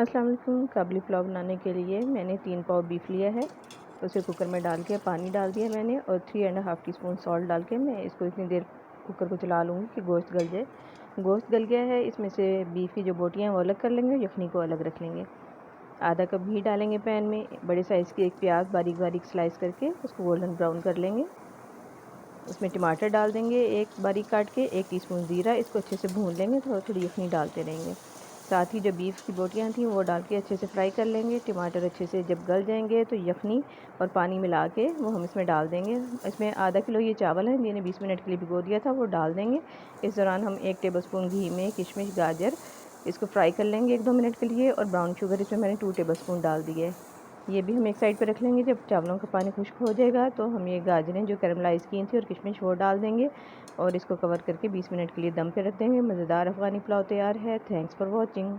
अस्सलाम वालेकुम। काबली पुलाव बनाने के लिए मैंने 3 पाव बीफ लिया है। उसे कुकर में डाल के पानी डाल दिया मैंने और 3.5 टीस्पून सॉल्ट डाल के मैं इसको इतनी देर कुकर को चला लूँगी कि गोश्त गल जाए। गोश्त गल गया है, इसमें से बीफ की जो बोटियाँ हैं वो अलग कर लेंगे, यखनी को अलग रख लेंगे। आधा कप घी डालेंगे पैन में। बड़े साइज़ की एक प्याज बारीक बारीक स्लाइस करके उसको गोल्डन ब्राउन कर लेंगे। इसमें टमाटर डाल देंगे एक बारीक काट के, 1 टीस्पून ज़ीरा, इसको अच्छे से भून लेंगे। थोड़ी थोड़ी यखनी डालते रहेंगे। साथ ही जो बीफ की बोटियां थी वो डाल के अच्छे से फ्राई कर लेंगे। टमाटर अच्छे से जब गल जाएंगे तो यखनी और पानी मिला के वो हम इसमें डाल देंगे। इसमें आधा किलो ये चावल है, मैंने 20 मिनट के लिए भिगो दिया था, वो डाल देंगे। इस दौरान हम 1 टेबलस्पून घी में किशमिश गाजर इसको फ्राई कर लेंगे 1-2 मिनट के लिए, और ब्राउन शुगर इसमें मैंने 2 टेबलस्पून डाल दिए है। ये भी हम एक साइड पर रख लेंगे। जब चावलों का पानी खुश्क हो जाएगा तो हम ये गाजरें जो कैरमलाइज़ की थी और किशमिश वो डाल देंगे और इसको कवर करके 20 मिनट के लिए दम पे रख देंगे। मज़ेदार अफ़गानी पुलाव तैयार है। Thanks for watching.